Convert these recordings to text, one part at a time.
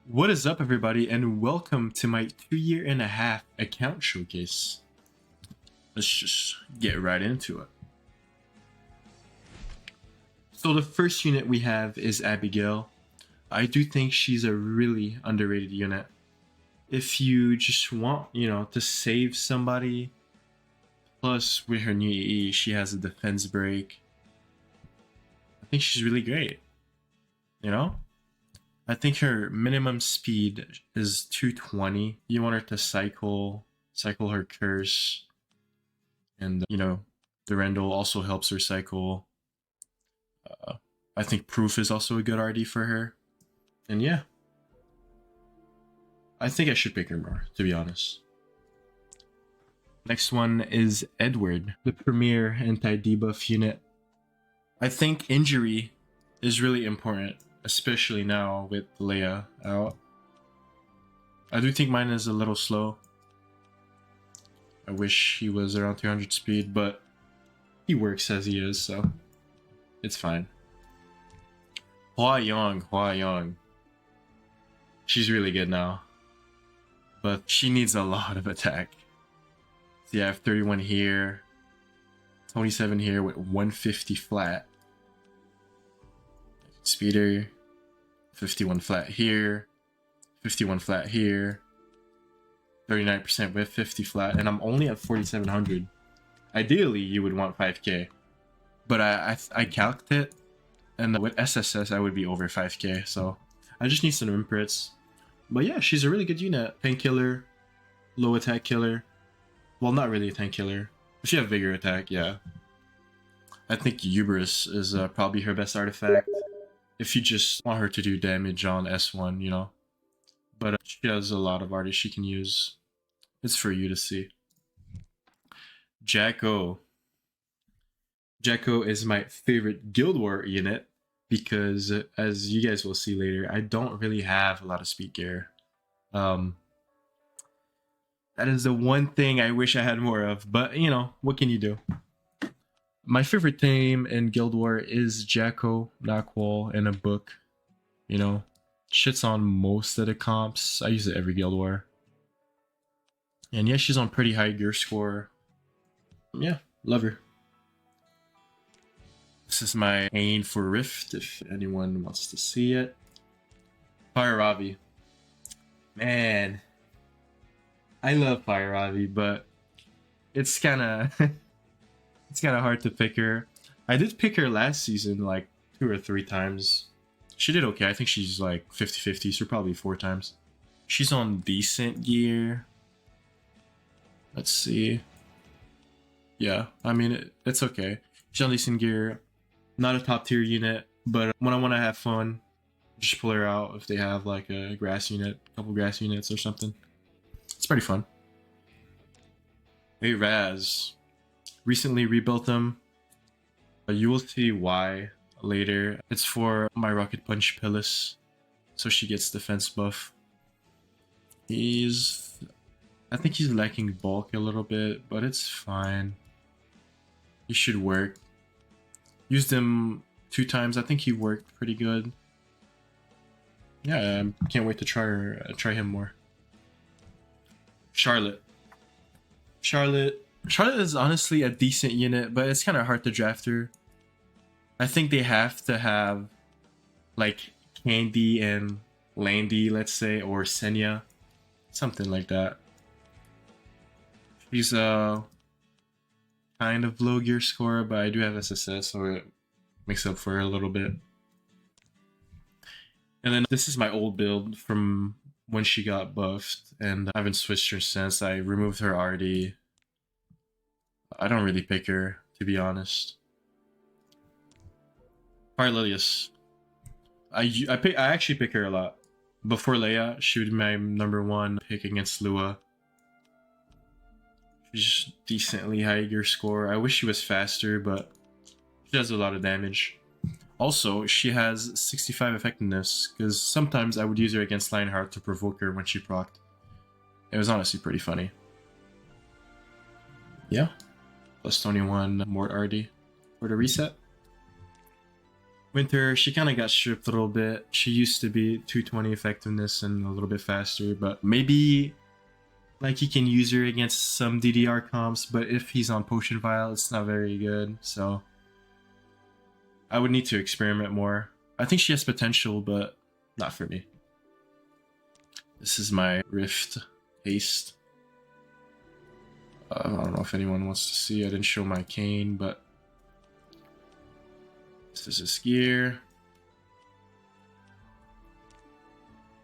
What is up, everybody, and welcome to my 2.5-year account showcase. Let's just get right into it. So the first unit we have is Abigail. I do think she's a really underrated unit. If you just want, to save somebody, plus with her new EE, she has a defense break. I think she's really great, I think her minimum speed is 220. You want her to cycle her curse. And, Durandal also helps her cycle. I think Proof is also a good RD for her. And yeah. I think I should pick her more, to be honest. Next one is Edward, the premier anti-debuff unit. I think injury is really important, especially now with Leia out. I do think mine is a little slow. I wish he was around 300 speed, but he works as he is, so it's fine. Hua Yong. She's really good now, but she needs a lot of attack. See, I have 31 here, 27 here with 150 flat. Speeder, 51 flat here, 51 flat here, 39% with 50 flat, and I'm only at 4,700. Ideally, you would want 5k, but I calced it, and with SSS, I would be over 5k, so I just need some imprints. But yeah, she's a really good unit. Tank killer, low attack killer. Well, not really a tank killer. But she have vigor attack, yeah. I think Hubris is probably her best artifact. If you just want her to do damage on S1, But she has a lot of artists she can use. It's for you to see. Jacko. Jacko is my favorite Guild War unit because, as you guys will see later, I don't really have a lot of speed gear. That is the one thing I wish I had more of, but what can you do? My favorite team in Guild War is Jacko, Knockwall, and a book. Shit's on most of the comps. I use it every Guild War. And yeah, she's on pretty high gear score. Yeah, love her. This is my aim for Rift, if anyone wants to see it. Fire Ravi. Man, I love Fire Ravi, but it's kind of it's kind of hard to pick her. I did pick her last season like 2 or 3 times. She did okay. I think she's like 50-50, so probably 4 times. She's on decent gear. Let's see. Yeah, I mean, it's okay. She's on decent gear. Not a top tier unit, but when I want to have fun, just pull her out if they have like a grass unit, a couple grass units or something. It's pretty fun. Hey Raz. Recently rebuilt them. You will see why later. It's for my Rocket Punch Pillis, so she gets defense buff. I think he's lacking bulk a little bit, but it's fine. He should work. Used him 2 times. I think he worked pretty good. Yeah, I can't wait to try him more. Charlotte is honestly a decent unit, but it's kind of hard to draft her. I think they have to have like Candy and Landy, let's say, or Senya, something like that. She's a kind of low gear score, but I do have SSS, so it makes up for it a little bit. And then this is my old build from when she got buffed, and I haven't switched her since. I removed her RD. I don't really pick her, to be honest. Fire Lilius. I actually pick her a lot. Before Leia, she would be my number 1 pick against Lua. She's decently high gear score. I wish she was faster, but she does a lot of damage. Also, she has 65 effectiveness, because sometimes I would use her against Lionheart to provoke her when she procced. It was honestly pretty funny. Yeah. Plus 21 more RD for the reset. Winter, she kind of got stripped a little bit. She used to be 220 effectiveness and a little bit faster, but maybe like he can use her against some DDR comps, but if he's on Potion Vial, it's not very good, so I would need to experiment more. I think she has potential, but not for me. This is my Rift Haste. I don't know if anyone wants to see. I didn't show my cane, but this is his gear.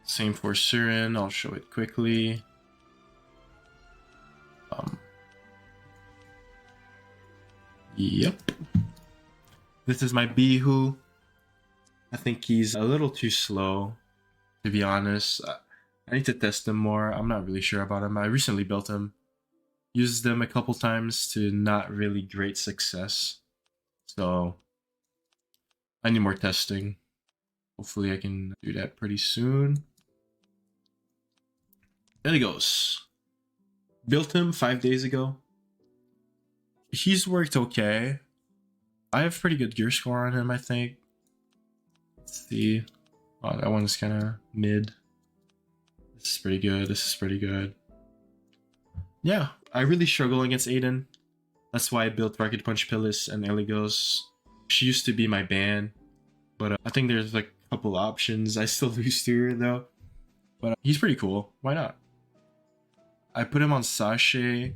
Same for Surin. I'll show it quickly. Yep. This is my Bihu. I think he's a little too slow, to be honest. I need to test him more. I'm not really sure about him. I recently built him. Used them a couple times to not really great success. So I need more testing. Hopefully I can do that pretty soon. There he goes. Built him 5 days ago. He's worked okay. I have pretty good gear score on him, I think. Let's see. Oh, that one's kind of mid. This is pretty good. This is pretty good. Yeah, I really struggle against Aiden. That's why I built Rocket Punch Pillis and Eligos. She used to be my ban, but I think there's like a couple options. I still lose to her though, but he's pretty cool. Why not? I put him on Sashay,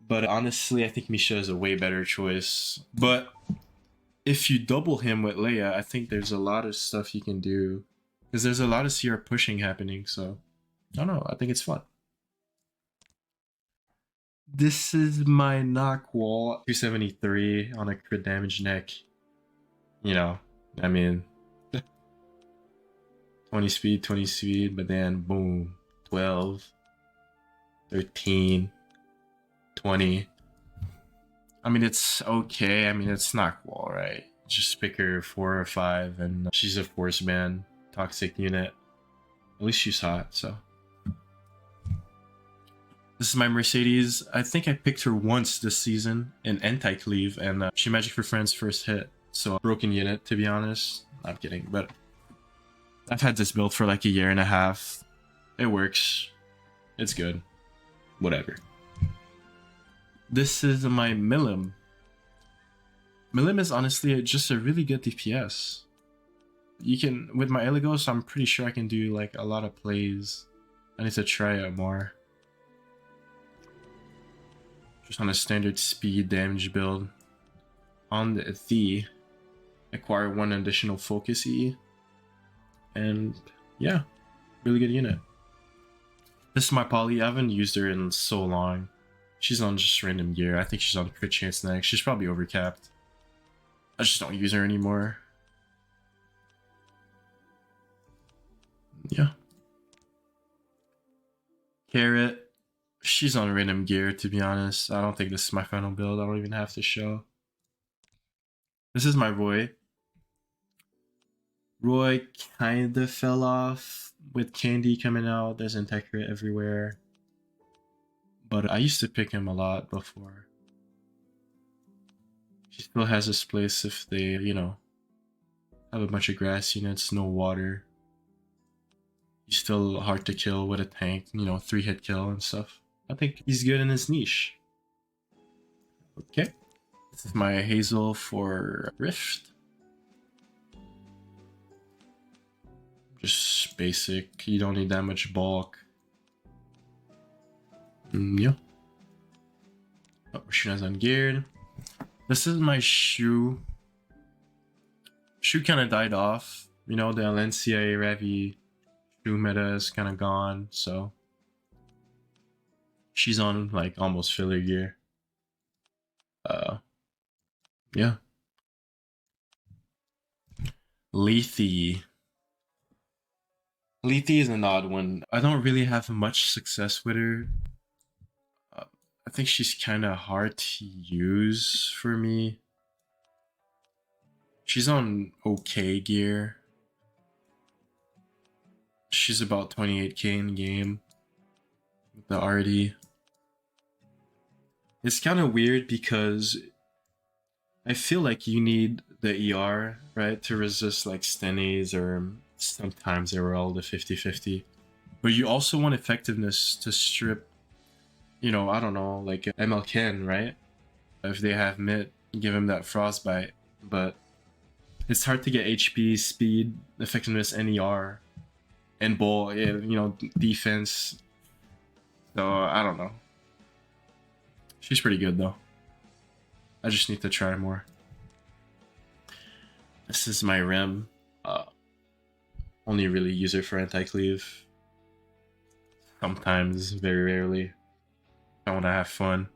but honestly, I think Misha is a way better choice. But if you double him with Leia, I think there's a lot of stuff you can do, because there's a lot of CR pushing happening. So I don't know. I think it's fun. This is my knock wall, 273 on a crit damage neck. You know, I mean, 20 speed, but then boom, 12, 13, 20. I mean, it's okay. I mean, it's knock wall, right? Just pick her 4 or 5, and she's a force man, toxic unit. At least she's hot, so. This is my Mercedes. I think I picked her once this season in Anti-Cleave, and she Magic for Friends first hit. So broken unit, to be honest. I'm kidding, but I've had this build for like a year and a half. It works. It's good. Whatever. This is my Milim. Milim is honestly just a really good DPS. You can, with my Eligos, I'm pretty sure I can do like a lot of plays. I need to try it more. Just on a standard speed damage build. On the acquire 1 additional focus E. And yeah, really good unit. This is my Polly. I haven't used her in so long. She's on just random gear. I think she's on crit chance next. She's probably overcapped. I just don't use her anymore. Yeah. Carrot. She's on random gear, to be honest. I don't think this is my final build. I don't even have to show. This is my Roy. Roy kinda fell off with Candy coming out. There's Integra everywhere. But I used to pick him a lot before. He still has his place if they, you know, have a bunch of grass units, no water. He's still hard to kill with a tank, you know, 3-hit kill and stuff. I think he's good in his niche. Okay. This is my Hazel for Rift. Just basic. You don't need that much bulk. Yeah. Oh, Rishina's ungeared. This is my Shu. Shu kind of died off. You know, the Alencia Ravi Shu meta is kind of gone, so she's on like almost filler gear. Yeah. Lethe. Lethe is an odd one. I don't really have much success with her. I think she's kind of hard to use for me. She's on okay gear. She's about 28k in game with the RD. It's kind of weird because I feel like you need the ER, right, to resist like Stennies or sometimes they were all the 50-50. But you also want effectiveness to strip, you know, I don't know, like ML right? If they have mid, give him that frostbite. But it's hard to get HP, speed, effectiveness, NER, and ball, you know, defense. So I don't know. She's pretty good though. I just need to try more. This is my Rem. Only really use it for anti-cleave. Sometimes, very rarely. I want to have fun.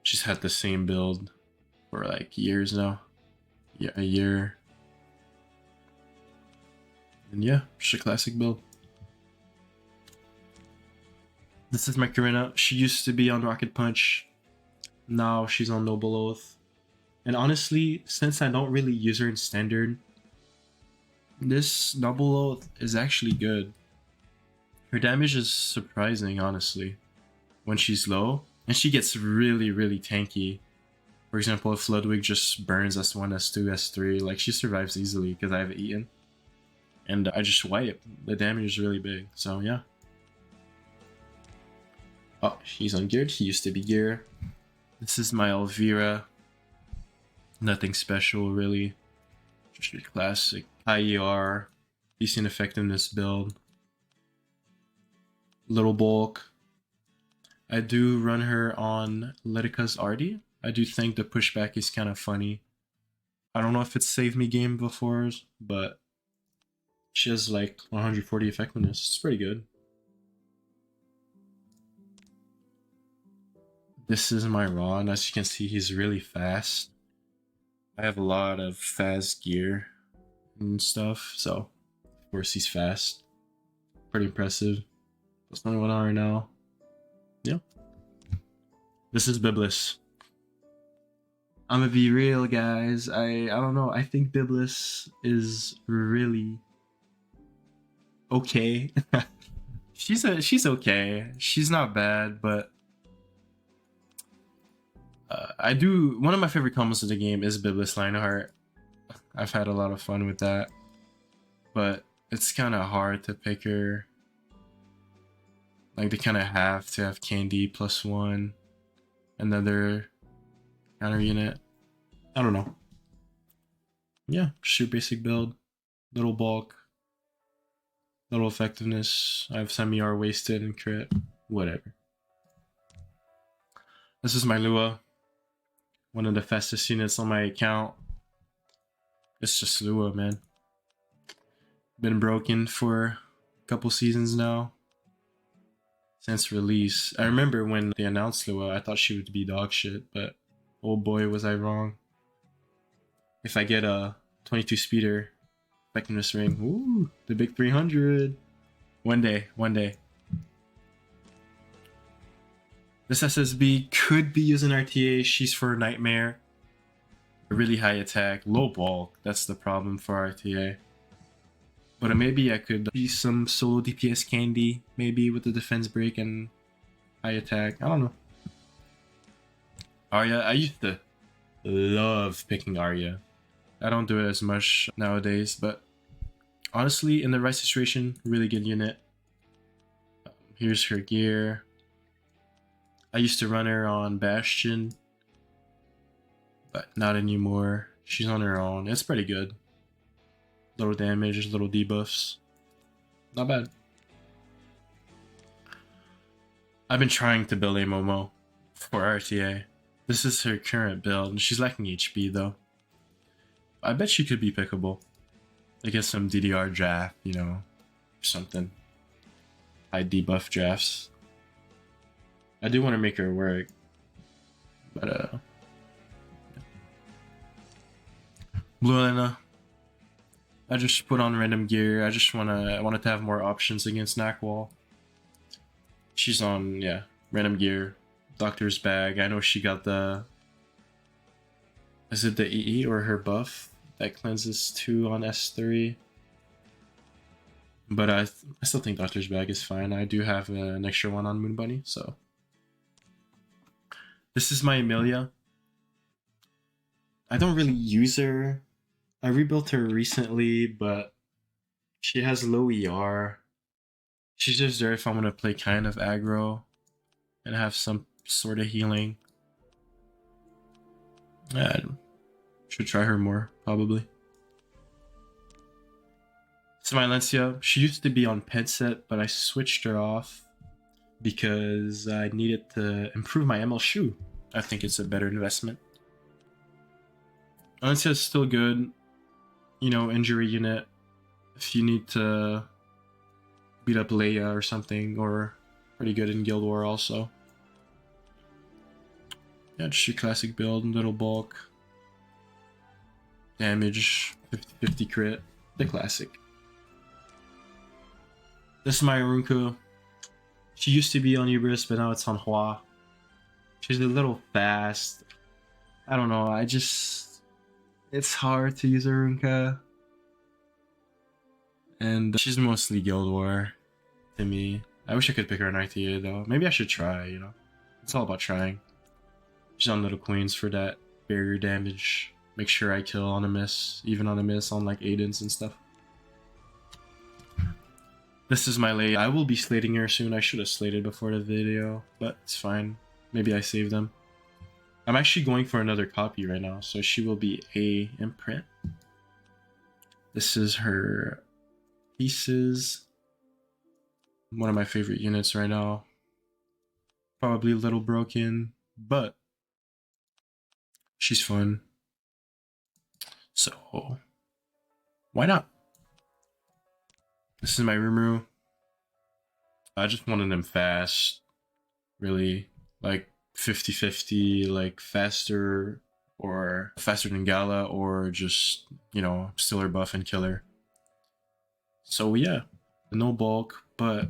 She's had the same build for like years now. Yeah, a year. And yeah, just a classic build. This is my Karina. She used to be on Rocket Punch. Now she's on Noble Oath. And honestly, since I don't really use her in Standard, this Noble Oath is actually good. Her damage is surprising, honestly, when she's low. And she gets really, really tanky. For example, if Ludwig just burns S1, S2, S3, like she survives easily because I have Eaton. And I just wipe. The damage is really big, so yeah. Oh, he's ungeared. He used to be gear. This is my Elvira. Nothing special, really. Just your classic IER. Decent effectiveness build. Little bulk. I do run her on Letika's Artie. I do think the pushback is kind of funny. I don't know if it's saved me game before, but she has like 140 effectiveness. It's pretty good. This is my Ron. As you can see, he's really fast. I have a lot of fast gear and stuff, so of course he's fast. Pretty impressive. That's 21 hour now. Yeah. This is Biblis. I'm gonna be real, guys. I don't know. I think Biblis is really okay. she's okay. She's not bad, but I do. One of my favorite combos of the game is Biblis Lionheart. I've had a lot of fun with that, but it's kind of hard to pick her. Like they kind of have to have Candy +1, another counter unit. I don't know. Yeah, shoot basic build, little bulk, little effectiveness. I have semi-R wasted and crit, whatever. This is my Lua, one of the fastest units on my account. It's just Lua, man. Been broken for a couple seasons now. Since release. I remember when they announced Lua, I thought she would be dog shit, but oh boy was I wrong. If I get a 22 speeder effectiveness ring, ooh, the big 300. One day. This SSB could be using RTA. She's for Nightmare. A really high attack, low bulk. That's the problem for RTA. But maybe I could use some solo DPS Candy, maybe with the defense break and high attack. I don't know. Arya, I used to love picking Arya. I don't do it as much nowadays, but honestly, in the right situation, really good unit. Here's her gear. I used to run her on Bastion, but not anymore. She's on her own. It's pretty good. Little damage, little debuffs. Not bad. I've been trying to build a Momo for RTA. This is her current build. She's lacking HP though. I bet she could be pickable. I guess some DDR draft, you know, or something. High debuff drafts. I do want to make her work, but Blue Elena. I just put on random gear. I wanted to have more options against Knackwall. She's on, yeah, random gear. Doctor's Bag. I know she got the... Is it the EE or her buff that cleanses 2 on S3? But I still think Doctor's Bag is fine. I do have an extra one on Moon Bunny, so... This is my Emilia. I don't really use her. I rebuilt her recently, but she has low ER. She's just there if I want to play kind of aggro and have some sort of healing. I should try her more, probably. So my Lencia, she used to be on pet set, but I switched her off because I needed to improve my ML shoe. I think it's a better investment. Lencia is still good, you know, injury unit. If you need to beat up Leia or something, or pretty good in Guild War also. Yeah, just your classic build, little bulk. Damage, 50-50 crit, the classic. This is my Arunka. She used to be on Ibris, but now it's on Hua. She's a little fast. I don't know, it's hard to use Arunka. And she's mostly Guild War to me. I wish I could pick her an ITA though. Maybe I should try, you know. It's all about trying. She's on Little Queens for that barrier damage. Make sure I kill on a miss, even on a miss on like Aidens and stuff. This is my late. I will be slating her soon. I should have slated before the video, but it's fine. Maybe I saved them. I'm actually going for another copy right now, so she will be A imprint. This is her pieces. One of my favorite units right now. Probably a little broken, but she's fun. So, why not? This is my Rimuru. I just wanted them fast. Really, like 50-50, like faster or faster than Gala, or just, you know, Stiller buff and killer. So yeah, no bulk, but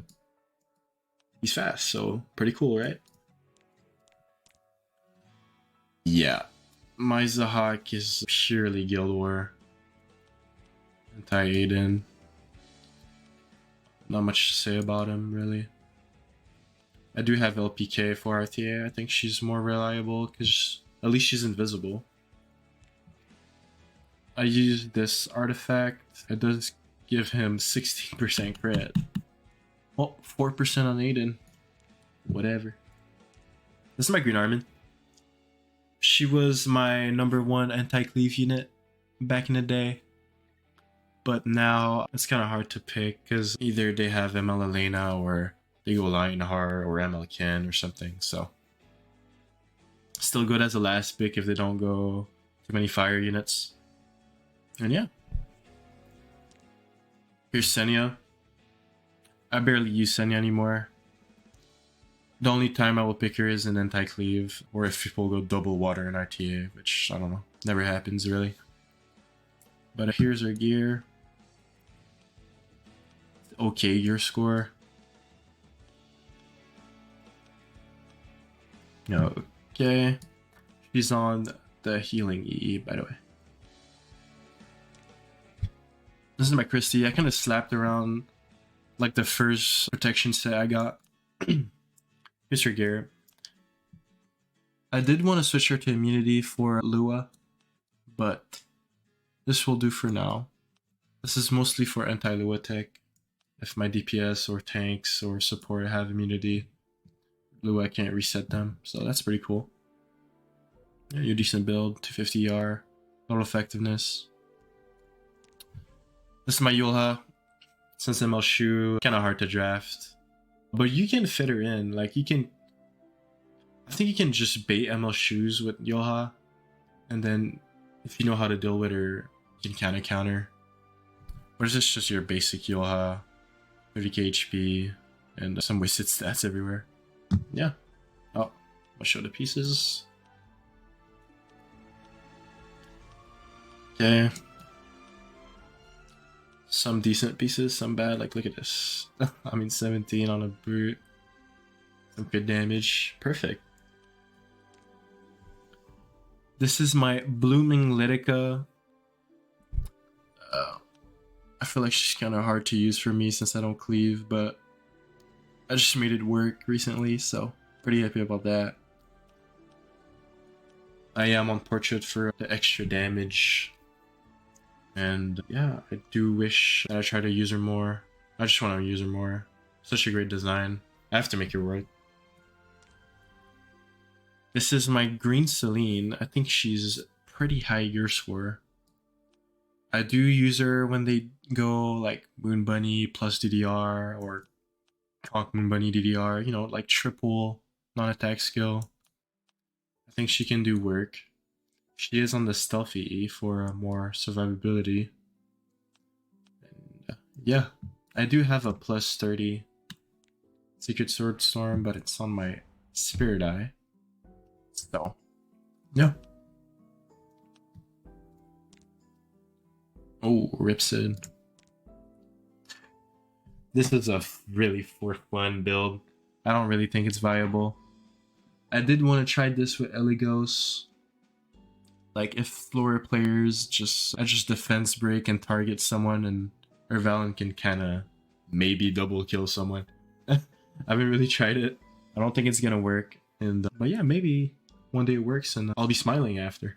he's fast, so pretty cool, right? Yeah, my Zahak is purely Guild War. Anti-Aiden. Not much to say about him, really. I do have LPK for RTA. I think she's more reliable because at least she's invisible. I used this artifact. It does give him 16% crit. Oh, 4% on Aiden. Whatever. This is my Green Armin. She was my #1 anti-cleave unit back in the day. But now it's kind of hard to pick because either they have ML Elena or they go Lionheart or ML Ken or something. So still good as a last pick if they don't go too many fire units. And yeah. Here's Senya. I barely use Senya anymore. The only time I will pick her is in anti-cleave or if people go double water in RTA, which I don't know. Never happens really. But here's her gear. Okay gear score. Okay. She's on the healing EE, by the way. This is my Christie. I kind of slapped around like the first protection set I got. Here's her gear. I did want to switch her to immunity for Lua, but this will do for now. This is mostly for anti-Lua tech. If my DPS or tanks or support have immunity, Lua can't reset them, so that's pretty cool. Yeah, you're decent build, 250 ER, total effectiveness. This is my Yulha. Since ML Shoe, kind of hard to draft. But you can fit her in, like you can... I think you can just bait ML Shoes with Yulha, and then if you know how to deal with her, you can kind of counter. Or is this just your basic Yulha, 30k HP, and some wasted stats everywhere? Yeah. Oh, I'll show the pieces. Okay. Some decent pieces, some bad. Like, look at this. I mean, 17 on a brute. Some good damage. Perfect. This is my Blooming Lidica. I feel like she's kind of hard to use for me since I don't cleave, but I just made it work recently, so pretty happy about that. I am on portrait for the extra damage. And yeah, I do wish that I try to use her more. I just want to use her more. Such a great design. I have to make it work. This is my green Celine. I think she's pretty high gear score. I do use her when they go like Moon Bunny plus DDR or Conk Moon Bunny DDR, you know, like triple non-attack skill. I think she can do work. She is on the stealthy E for more survivability. And yeah, I do have a plus 30 Secret Sword Storm, but it's on my Spirit Eye. So, yeah. Oh, Ripsid. This is a really for fun build. I don't really think it's viable. I did want to try this with Eligos. Like if floor players just defense break and target someone, and Ervalen can kind of maybe double kill someone. I haven't really tried it. I don't think it's gonna work. And but yeah, maybe one day it works and I'll be smiling after.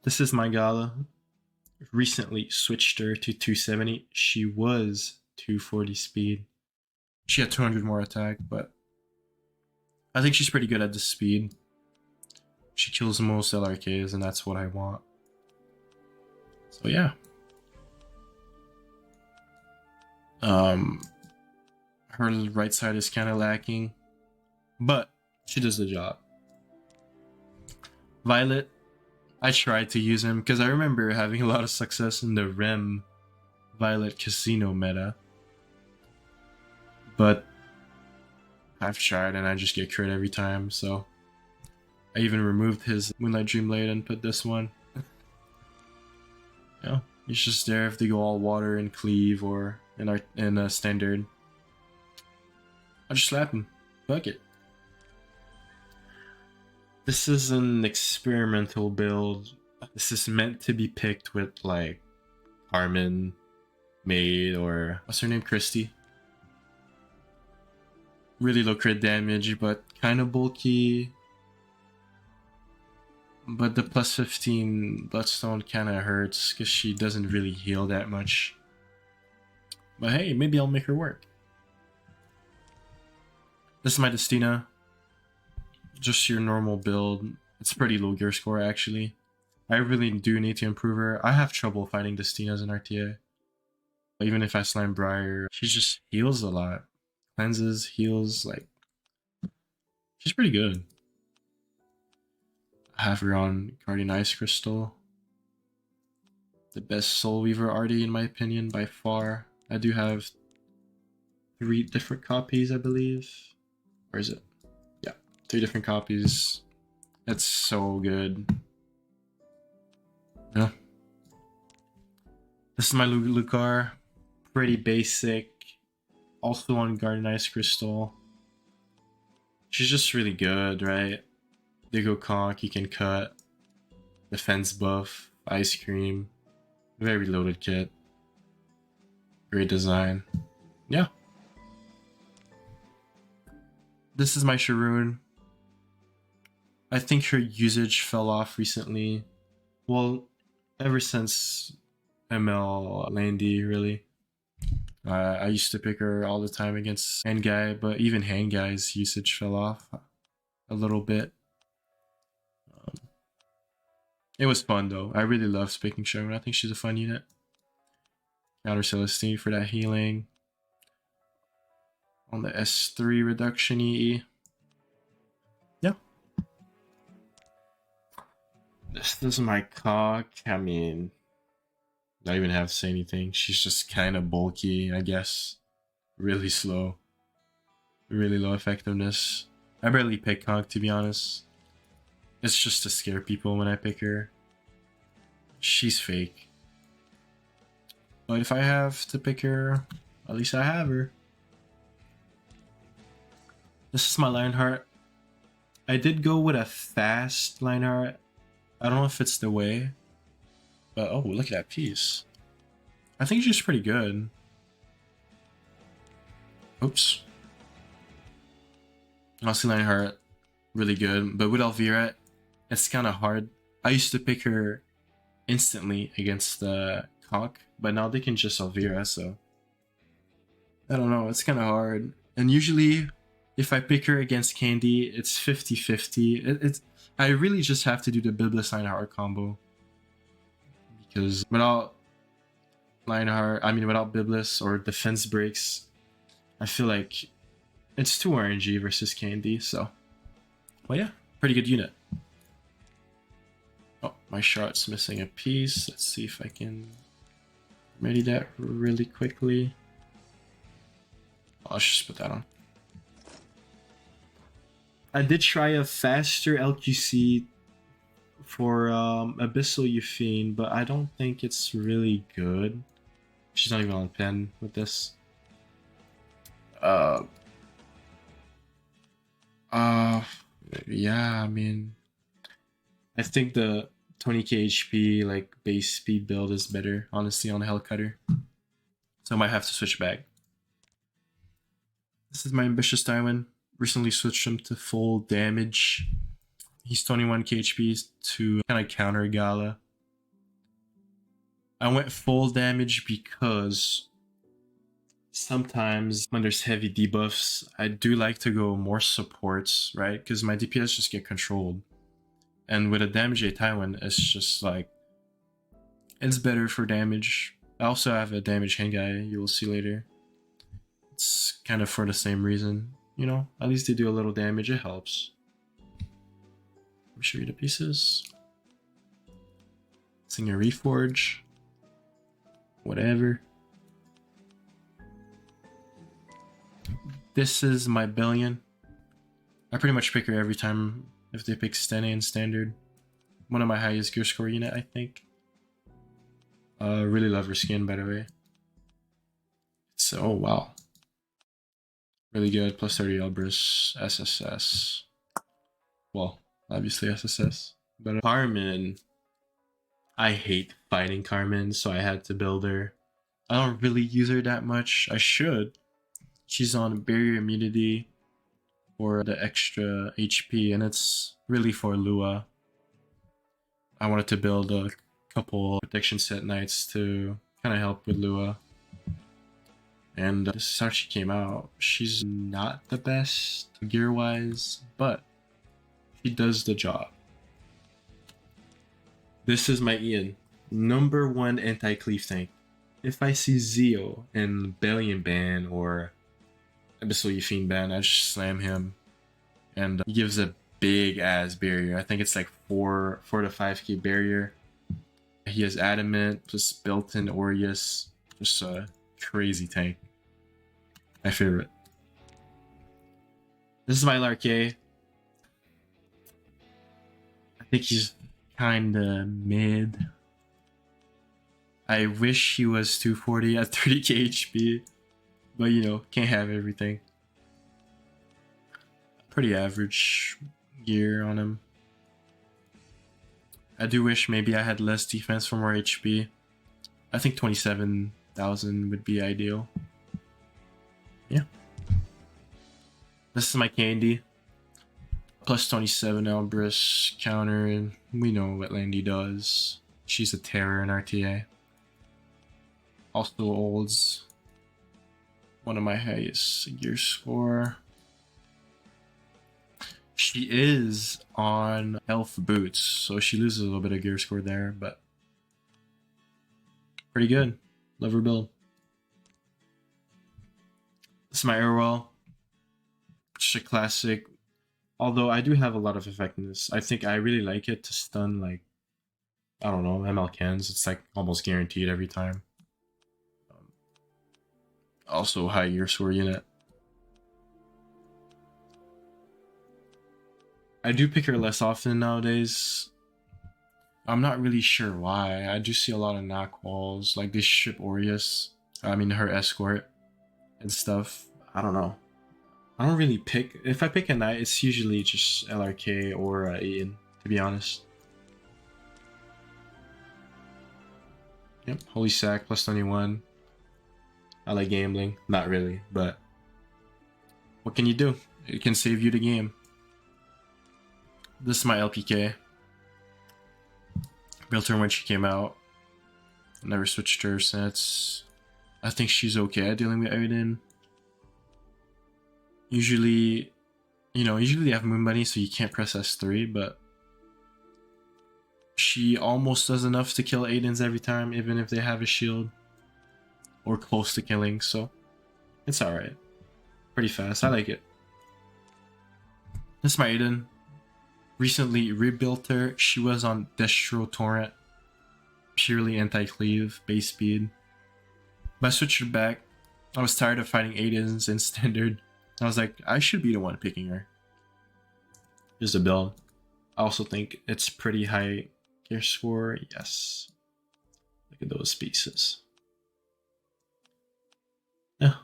This is my Gala. Recently switched her to 270. She was 240 speed. She had 200 more attack, but I think she's pretty good at this speed. She kills most LRKs, and that's what I want. So yeah. Her right side is kind of lacking, but she does the job. Violet, I tried to use him because I remember having a lot of success in the Rem Violet Casino meta. But I've tried and I just get crit every time, so I even removed his Moonlight Dreamblade and put this one. You know, he's just there if they go all water and cleave or in a standard. I'll just slap him. Fuck it. This is an experimental build. This is meant to be picked with like Carmen, Maid, or what's her name? Christy. Really low crit damage, but kind of bulky. But the plus 15 Bloodstone kind of hurts because she doesn't really heal that much. But hey, maybe I'll make her work. This is my Destina. Just your normal build. It's pretty low gear score actually. I really do need to improve her. I have trouble fighting Destinas in RTA. Even if I slime Briar, she just heals a lot. Cleanses, heals, like... she's pretty good. I have her on Guardian Ice Crystal. The best Soul Weaver arty in my opinion, by far. I do have 3 different copies, I believe. Where is it? Yeah, 3 different copies. That's so good. Yeah. This is my Lucario. Pretty basic. Also on Guardian Ice Crystal. She's just really good, right? They go conk, you can cut. Defense buff, ice cream. Very loaded kit. Great design. Yeah. This is my Sharoon. I think her usage fell off recently. Well, ever since ML Landy, really. I used to pick her all the time against Handguy, but even Handguy's usage fell off a little bit. It was fun though. I really love picking Sharoon. I think she's a fun unit. Counter Celestine for that healing. On the S3 reduction EE. Yeah. This is my cock. I mean, I don't even have to say anything. She's just kind of bulky, I guess. Really slow. Really low effectiveness. I barely pick Conk, to be honest. It's just to scare people when I pick her. She's fake. But if I have to pick her, at least I have her. This is my Lionheart. I did go with a fast Lionheart. I don't know if it's the way. But oh, look at that piece. I think she's pretty good. Oops. I'll see Lionheart. really good. But with Elvira, it's kind of hard. I used to pick her instantly against the Conk, but now they can just Elvira, so I don't know, it's kind of hard. And usually, if I pick her against Candy, it's 50-50. It's I really just have to do the Biblis Lionheart combo. Because without Lionheart, I mean without Biblis or defense breaks, I feel like it's too RNG versus Candy, so. Well, yeah, pretty good unit. Oh, my shot's missing a piece. Let's see if I can ready that really quickly. I'll just put that on. I did try a faster LQC for Abyssal Euphine, but I don't think it's really good. She's not even on pen with this. Yeah, I mean, I think the 20k HP like base speed build is better, honestly, on the Hellcutter. So I might have to switch back. This is my Ambitious Tywin. Recently switched him to full damage. He's 21k HP to kind of counter Gala. I went full damage because sometimes when there's heavy debuffs, I do like to go more supports, right? Because my DPS just get controlled. And with a damage A Tywin, it's just like, it's better for damage. I also have a damage hand guy, you will see later. It's kind of for the same reason, you know, at least they do a little damage, it helps. Let me show you the pieces. Sing a Reforge. Whatever. This is my Billion. I pretty much pick her every time if they pick Stene in Standard. One of my highest gear score unit, I think. Really love her skin, by the way. So, oh wow. Really good, plus 30 Elbrus, SSS. Well, obviously SSS. But Carmen, I hate fighting Carmen, so I had to build her. I don't really use her that much. I should. She's on barrier immunity for the extra HP, and it's really for Lua. I wanted to build a couple protection set knights to kind of help with Lua. And this is how she came out. She's not the best gear-wise, but she does the job. This is my Ian. #1 anti-cleave tank. If I see Zeo in Billion ban or Abyssal Euphine ban, I just slam him. And he gives a big ass barrier. I think it's like 4 to 5k barrier. He has Adamant, just built-in Aureus. Just a crazy tank. My favorite. This is my Lark. I think he's kinda mid. I wish he was 240 at 30k HP, but you know, can't have everything. Pretty average gear on him. I do wish maybe I had less defense for more HP. I think 27,000 would be ideal. Yeah. This is my Candy. Plus 27 Elbrus counter, and we know what Landy does. She's a terror in RTA. Also holds one of my highest gear score. She is on elf boots, so she loses a little bit of gear score there, but pretty good. Love her build. This is my Airwell. Just a classic. Although I do have a lot of effectiveness. I think I really like it to stun, like, I don't know, ML cans. It's like almost guaranteed every time. Also high gear score unit. I do pick her less often nowadays. I'm not really sure why. I do see a lot of knock walls, like they ship Aureus. I mean her escort and stuff. I don't know. I don't really pick. If I pick a knight, it's usually just LRK or Ian, to be honest. Yep, Holy Sack plus 21. I like gambling. Not really, but what can you do? It can save you the game. This is my LPK. Built her when she came out. Never switched her since. I think she's okay at dealing with Aiden. Usually, usually they have Moon Bunny, so you can't press S3, but she almost does enough to kill Aiden's every time, even if they have a shield. Or close to killing, so it's alright. Pretty fast, I like it. This is my Aiden. Recently rebuilt her. She was on Destro Torrent. Purely anti-cleave, base speed. But I switched her back. I was tired of fighting Aidens in standard. I was like, I should be the one picking her. Here's the build. I also think it's pretty high gear score. Yes. Look at those pieces. Yeah.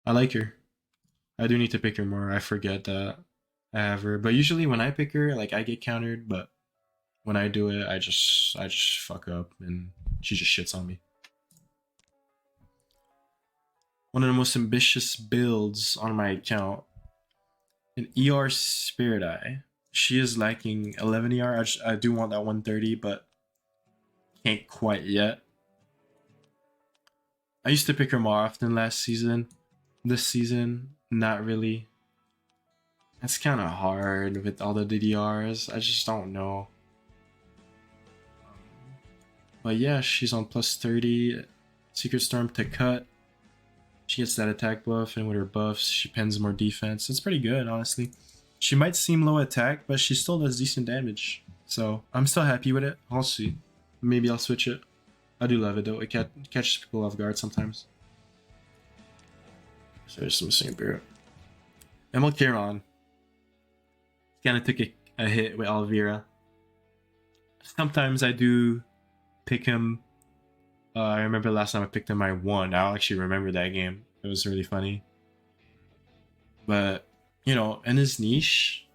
I like her. I do need to pick her more. I forget that I have her. But usually when I pick her, like I get countered, but when I do it, I just fuck up and she just shits on me. One of the most ambitious builds on my account. An ER Spirit Eye. She is lacking 11 ER. I do want that 130, but can't quite yet. I used to pick her more often last season. This season, not really. It's kind of hard with all the DDRs. I just don't know. But yeah, she's on plus 30. Secret Storm to cut. She gets that attack buff, and with her buffs, she pens more defense. It's pretty good, honestly. She might seem low attack, but she still does decent damage. So I'm still happy with it. I'll see. Maybe I'll switch it. I do love it though. It catches people off guard sometimes. So there's some missing Imperial. Emil Kieran. Kind of took a hit with Alvira. Sometimes I do pick him. I remember last time I picked him, I won. I'll actually remember that game. It was really funny. But, in his niche,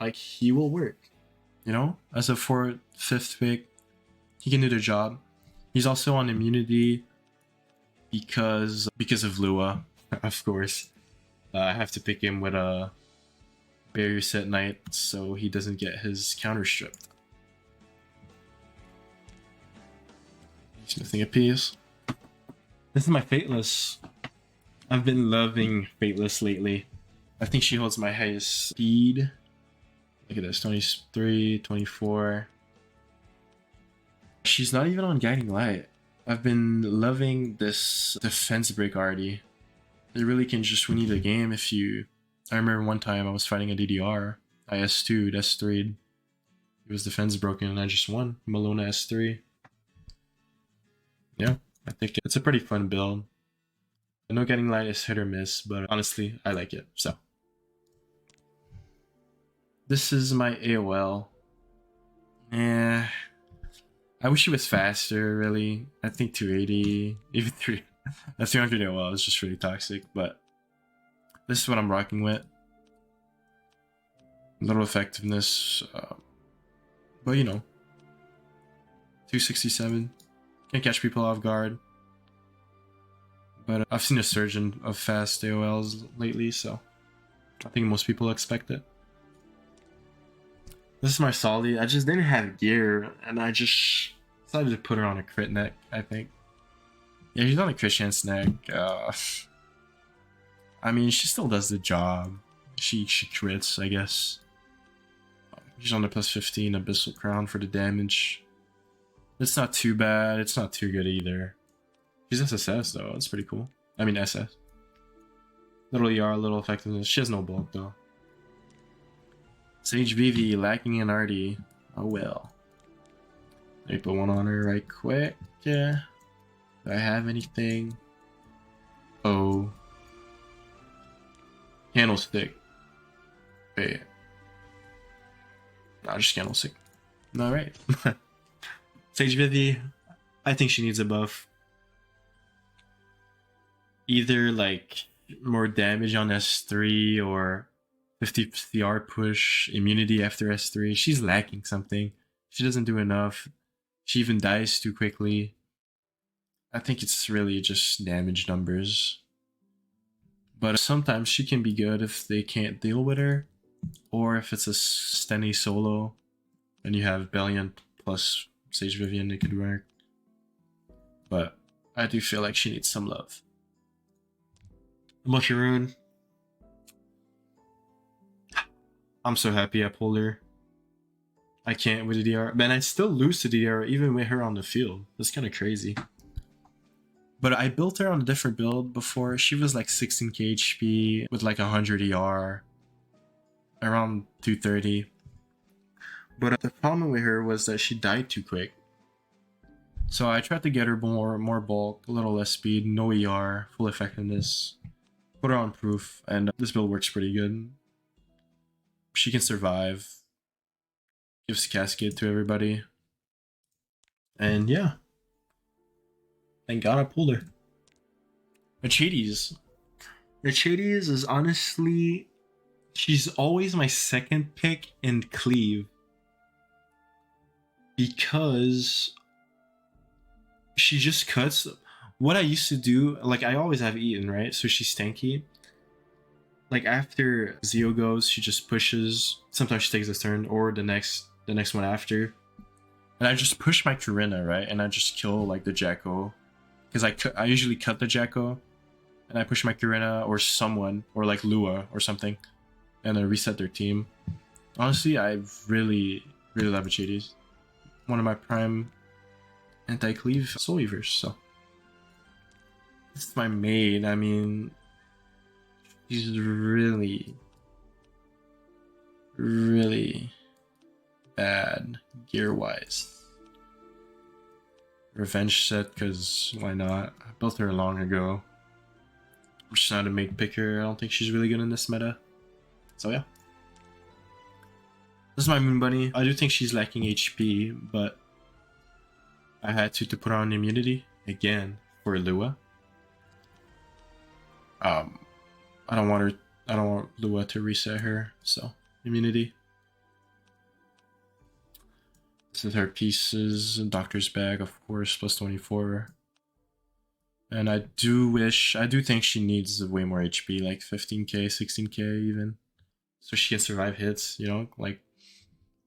like, he will work. As a 4th, 5th pick, he can do the job. He's also on immunity because of Lua, of course. I have to pick him with a barrier set knight so he doesn't get his counter stripped. Smithing a piece. This is my Fateless. I've been loving Fateless lately. I think she holds my highest speed. Look at this, 23, 24. She's not even on Guiding Light. I've been loving this defense break already. It really can just win you the game if you... I remember one time I was fighting a DDR. I S2'd, S3'd. It was defense broken and I just won. Malona S3. Yeah, I think it's a pretty fun build. I know Guiding Light is hit or miss, but honestly, I like it, so. This is my AOL. Yeah, I wish it was faster, really. I think 280, even 300 AOL is just really toxic, but this is what I'm rocking with. Little effectiveness, but 267. Can't catch people off guard. But I've seen a surge of fast AOLs lately, so I think most people expect it. This is my Solly. I just didn't have gear, and I just decided to put her on a crit neck, I think. Yeah, she's on a crit chance neck. I mean, she still does the job. She crits, I guess. She's on the plus 15 Abyssal Crown for the damage. It's not too bad. It's not too good either. She's SSS though. That's pretty cool. I mean SS. Little ER, little effectiveness. She has no bulk though. Sage Vivi lacking in RD. Oh well. Let me put one on her right quick. Yeah. Do I have anything? Oh. Candlestick. Wait. Nah, just Candlestick. Alright. Sage Vivi, I think she needs a buff. Either like more damage on S3 or 50 CR push, immunity after S3. She's lacking something. She doesn't do enough. She even dies too quickly. I think it's really just damage numbers. But sometimes she can be good if they can't deal with her. Or if it's a Stenny solo, and you have Bellion plus Sage Vivian, it could work. But I do feel like she needs some love. Musharoon. I'm so happy I pulled her. I can't with the DDR. Man, I still lose to DDR even with her on the field. That's kind of crazy. But I built her on a different build before. She was like 16k HP with like 100 ER. Around 230. But the problem with her was that she died too quick. So I tried to get her more bulk, a little less speed, no ER, full effectiveness. Put her on proof, and this build works pretty good. She can survive. Gives Cascade to everybody. And yeah. Thank God I pulled her. Mercedes. Mercedes is honestly... She's always my second pick in Cleave. Because... she just cuts. What I used to do, like I always have Eaton, right? So she's tanky. Like after Zeo goes, she just pushes. Sometimes she takes this turn, or the next one after. And I just push my Karina, right? And I just kill like the Jacko. Because I usually cut the Jacko. And I push my Karina or someone, or like Lua or something. And then reset their team. Honestly, I really love Mercedes. One of my prime anti-cleave soul weavers, so it's my maid. I mean, she's really bad gear wise. Revenge set, because why not? I built her long ago. I'm just not a mid picker. I don't think she's really good in this meta, so yeah. This is my Moon Bunny. I do think she's lacking HP, but I had to put on immunity again for Lua. I don't want Lua to reset her, so immunity. This is her pieces, Doctor's Bag, of course, plus 24. And I do think she needs way more HP, like 15k, 16k even. So she can survive hits, you know, like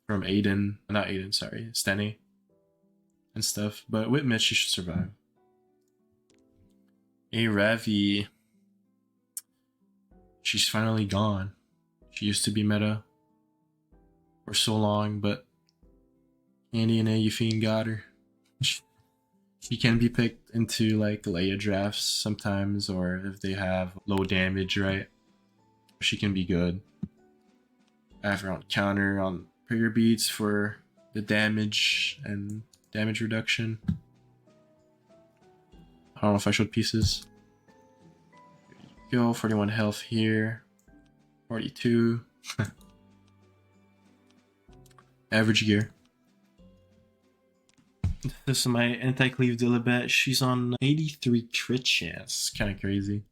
from Stenny and stuff. But with Mitch, she should survive. A Ravi. She's finally gone. She used to be meta for so long, but Andy and Ayufine got her. She can be picked into like Leia drafts sometimes, or if they have low damage, right? She can be good. I have her on counter on prayer beads for the damage and damage reduction. I don't know if I showed pieces. Go 41 health here, 42. Average gear. This is my anti-cleave Dilibet. She's on 83 crit chance. Kind of crazy.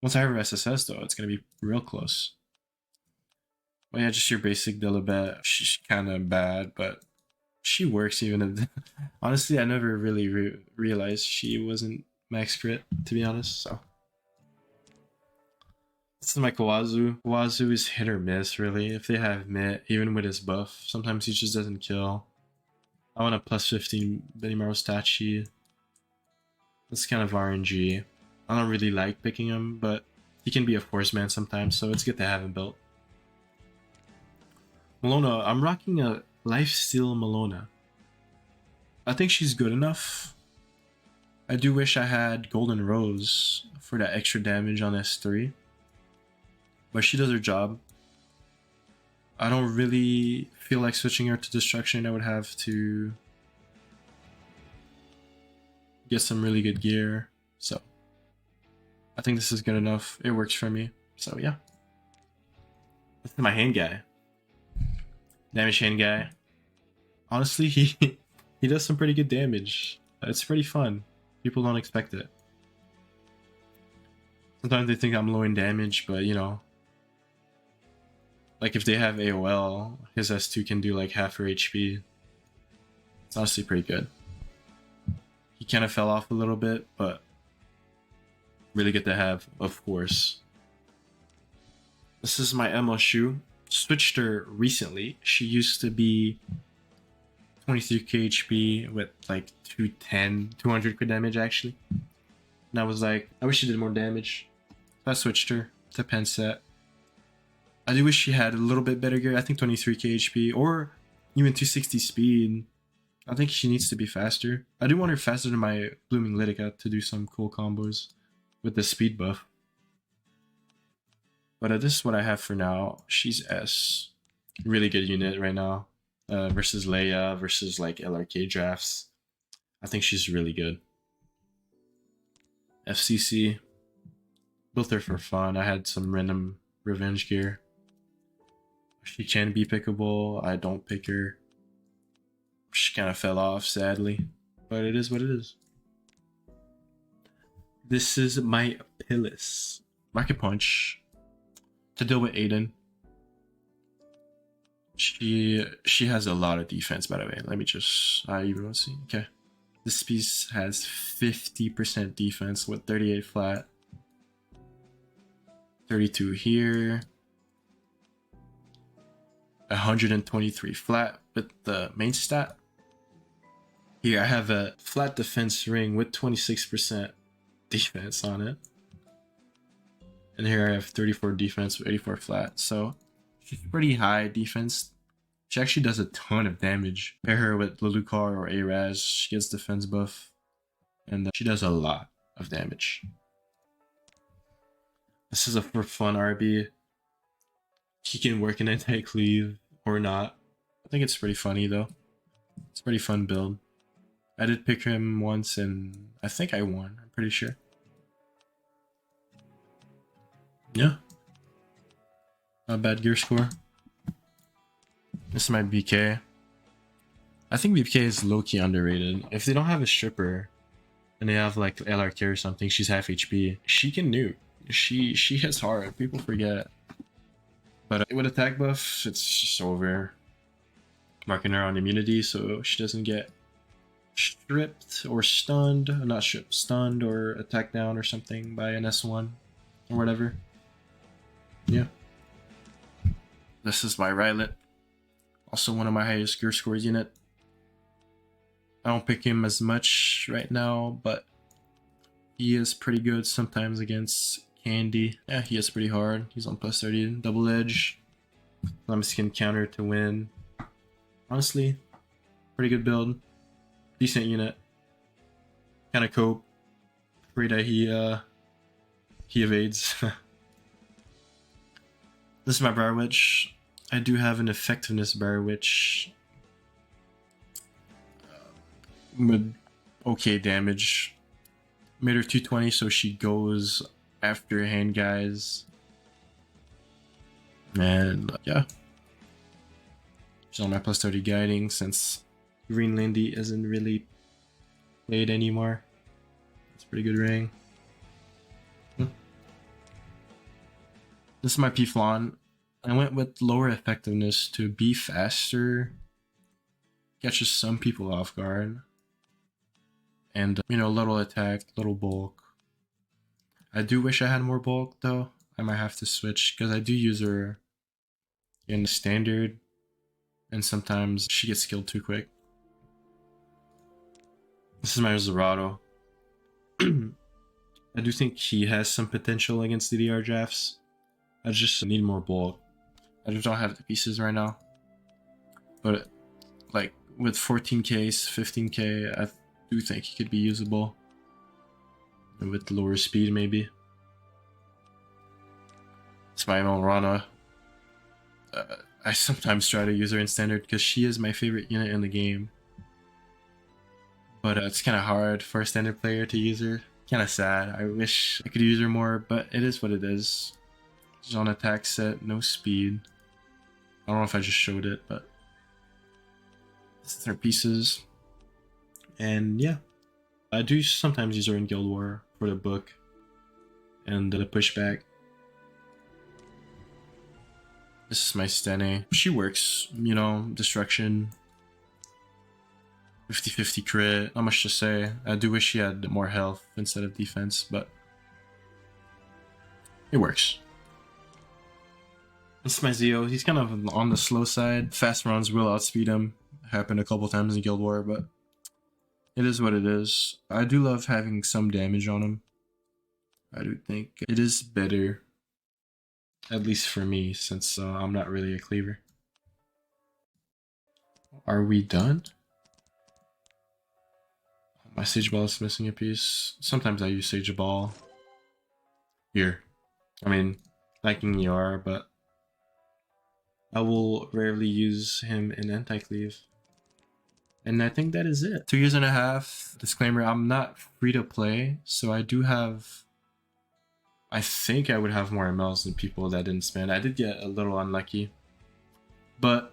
Once I have her SSS though, it's gonna be real close. Well, yeah, just your basic Dilibet. She's kind of bad, but she works even if... Honestly, I never really realized she wasn't max crit, to be honest, so... This is my Kawazu. Kawazu is hit or miss, really. If they have Mitt, even with his buff, sometimes he just doesn't kill. I want a plus 15 Benimaru Stachi. That's kind of RNG. I don't really like picking him, but he can be a force man sometimes, so it's good to have him built. Malona, I'm rocking a Lifesteal Malona. I think she's good enough. I do wish I had Golden Rose for that extra damage on S3. But she does her job. I don't really feel like switching her to Destruction. I would have to get some really good gear. So I think this is good enough. It works for me. So yeah. This is my hand guy. Damage hand guy. Honestly, he does some pretty good damage. It's pretty fun. People don't expect it. Sometimes they think I'm low in damage, but you know, like if they have AOL, his S2 can do like half her HP. It's honestly pretty good. He kind of fell off a little bit, but really good to have, of course. This is my Emma shoe. switched her recently. She used to be 23k HP with like 200 crit damage actually. And I was like, I wish she did more damage. So I switched her to pen set. I do wish she had a little bit better gear. I think 23k HP or even 260 speed. I think she needs to be faster. I do want her faster than my Blooming Lidica to do some cool combos with the speed buff. But this is what I have for now. She's S. Really good unit right now. Versus Leia, versus like LRK drafts. I think she's really good. FCC. Built her for fun. I had some random revenge gear. She can be pickable. I don't pick her. She kind of fell off, sadly. But it is what it is. This is my Pillis. Market Punch. To deal with Aiden. She has a lot of defense, by the way. Let me just... I even want to see. Okay. This piece has 50% defense with 38 flat. 32 here. 123 flat with the main stat. Here I have a flat defense ring with 26% defense on it. And here I have 34 defense with 84 flat. So she's pretty high defense. She actually does a ton of damage. Pair her with Lelucar or Araz, she gets defense buff. And she does a lot of damage. This is a for fun RB. He can work an anti-cleave or not. I think it's pretty funny though. It's a pretty fun build. I did pick him once and I think I won, I'm pretty sure. Yeah. Not a bad gear score. This is my BK. I think BK is low-key underrated. If they don't have a stripper and they have like LRK or something, she's half HP. She can nuke. She hits hard. People forget. But with attack buff, it's just over. Marking her on immunity so she doesn't get stripped or stunned. Not stripped, stunned or attacked down or something by an S1 or whatever. Yeah. This is my Rylet. Also one of my highest gear scores unit. I don't pick him as much right now, but he is pretty good sometimes against Candy. Yeah, he is pretty hard. He's on plus 30. Double edge. Lemons can counter to win. Honestly, pretty good build. Decent unit. Kind of cope. Afraid that he evades. This is my Briar Witch. I do have an effectiveness Briar Witch with okay damage. Made her 220 so she goes after hand guys. And yeah. She's on my plus 30 guiding since Green Lindy isn't really played anymore. It's a pretty good ring. This is my P-Flan. I went with lower effectiveness to be faster. Catches some people off guard. And, you know, little attack, little bulk. I do wish I had more bulk though. I might have to switch because I do use her in standard. And sometimes she gets killed too quick. This is my Zerato. I do think he has some potential against DDR drafts. I just need more bulk. I just don't have the pieces right now. But like with 14Ks, 15K, I do think he could be usable. And with lower speed maybe. It's my Melrana. I sometimes try to use her in standard because she is my favorite unit in the game. But it's kind of hard for a standard player to use her. Kind of sad. I wish I could use her more, but it is what it is. She's on attack set, no speed. I don't know if I just showed it, but this is her pieces. And yeah, I do sometimes use her in Guild War for the book and the pushback. This is my Stene. She works, you know, destruction. 50-50 crit, not much to say. I do wish she had more health instead of defense, but it works. This is my Zeo. He's kind of on the slow side. Fast runs will outspeed him. Happened a couple times in Guild War, but it is what it is. I do love having some damage on him. I do think it is better, at least for me, since I'm not really a cleaver. Are we done? My Sage Ball is missing a piece. Sometimes I use Sage Ball. Here. I mean, liking you are, but I will rarely use him in anti-cleave. And I think that is it. 2 years and a half. Disclaimer, I'm not free to play, so I do have... I think I would have more MLs than people that didn't spend. I did get a little unlucky. But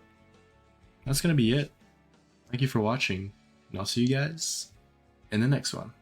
that's gonna be it. Thank you for watching, and I'll see you guys in the next one.